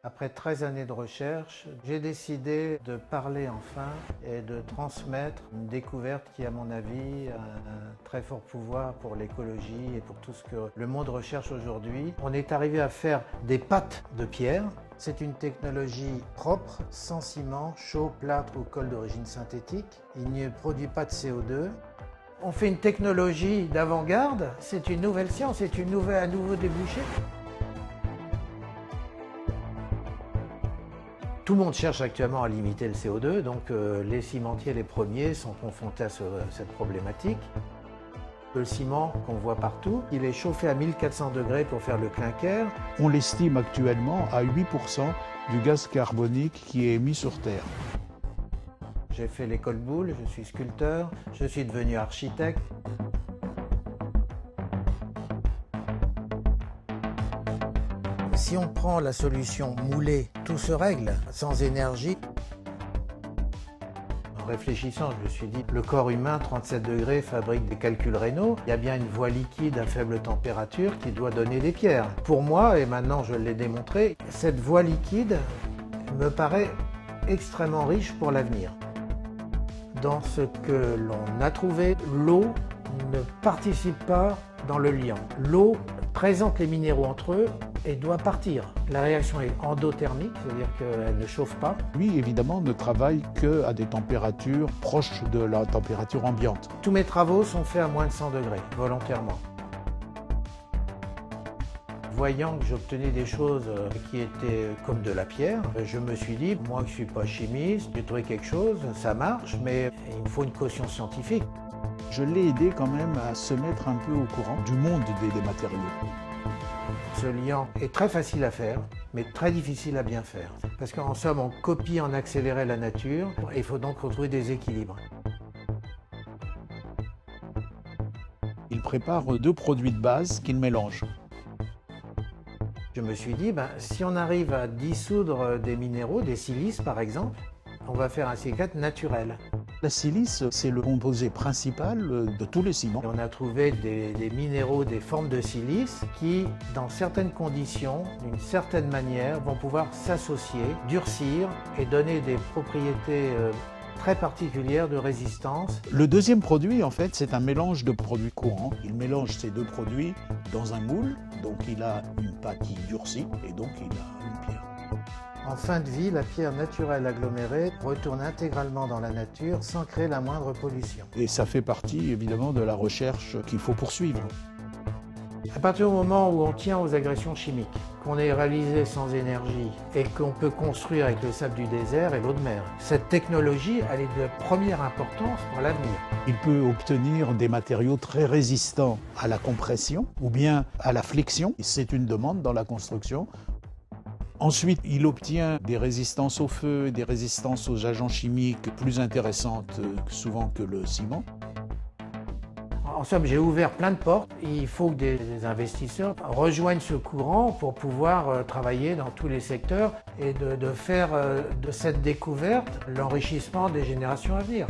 Après 13 années de recherche, j'ai décidé de parler enfin et de transmettre une découverte qui, à mon avis, a un très fort pouvoir pour l'écologie et pour tout ce que le monde recherche aujourd'hui. On est arrivé à faire des pâtes de pierre. C'est une technologie propre, sans ciment, chaux, plâtre ou colle d'origine synthétique. Il ne produit pas de CO2. On fait une technologie d'avant-garde, c'est une nouvelle science, c'est un nouveau débouché. Tout le monde cherche actuellement à limiter le CO2, donc les cimentiers, les premiers, sont confrontés à cette problématique. Le ciment qu'on voit partout, il est chauffé à 1400 degrés pour faire le clinker. On l'estime actuellement à 8% du gaz carbonique qui est émis sur Terre. J'ai fait l'école Boulle, je suis sculpteur, je suis devenu architecte. Si on prend la solution moulée, tout se règle, sans énergie. En réfléchissant, je me suis dit, le corps humain, 37 degrés, fabrique des calculs rénaux. Il y a bien une voie liquide à faible température qui doit donner des pierres. Pour moi, et maintenant je l'ai démontré, cette voie liquide me paraît extrêmement riche pour l'avenir. Dans ce que l'on a trouvé, l'eau ne participe pas dans le liant. L'eau présente les minéraux entre eux et doit partir. La réaction est endothermique, c'est-à-dire qu'elle ne chauffe pas. Lui, évidemment, ne travaille qu'à des températures proches de la température ambiante. Tous mes travaux sont faits à moins de 100 degrés, volontairement. Voyant que j'obtenais des choses qui étaient comme de la pierre, je me suis dit, moi qui ne suis pas chimiste, j'ai trouvé quelque chose, ça marche, mais il me faut une caution scientifique. Je l'ai aidé quand même à se mettre un peu au courant du monde des matériaux. Ce liant est très facile à faire, mais très difficile à bien faire. Parce qu'en somme, on copie en accéléré la nature, et il faut donc retrouver des équilibres. Il prépare deux produits de base qu'il mélange. Je me suis dit, si on arrive à dissoudre des minéraux, des silices par exemple, on va faire un silicate naturel. La silice, c'est le composé principal de tous les ciments. On a trouvé des minéraux, des formes de silice qui, dans certaines conditions, d'une certaine manière, vont pouvoir s'associer, durcir et donner des propriétés très particulières de résistance. Le deuxième produit, en fait, c'est un mélange de produits courants. Il mélange ces deux produits dans un moule, donc il a une pâte qui durcit et donc il a une pierre. En fin de vie, la pierre naturelle agglomérée retourne intégralement dans la nature sans créer la moindre pollution. Et ça fait partie, évidemment, de la recherche qu'il faut poursuivre. À partir du moment où on tient aux agressions chimiques, qu'on est réalisé sans énergie et qu'on peut construire avec le sable du désert et l'eau de mer, cette technologie, elle est de première importance pour l'avenir. Il peut obtenir des matériaux très résistants à la compression ou bien à la flexion. C'est une demande dans la construction. Ensuite, il obtient des résistances au feu, des résistances aux agents chimiques plus intéressantes souvent que le ciment. En somme, j'ai ouvert plein de portes. Il faut que des investisseurs rejoignent ce courant pour pouvoir travailler dans tous les secteurs et de faire de cette découverte l'enrichissement des générations à venir.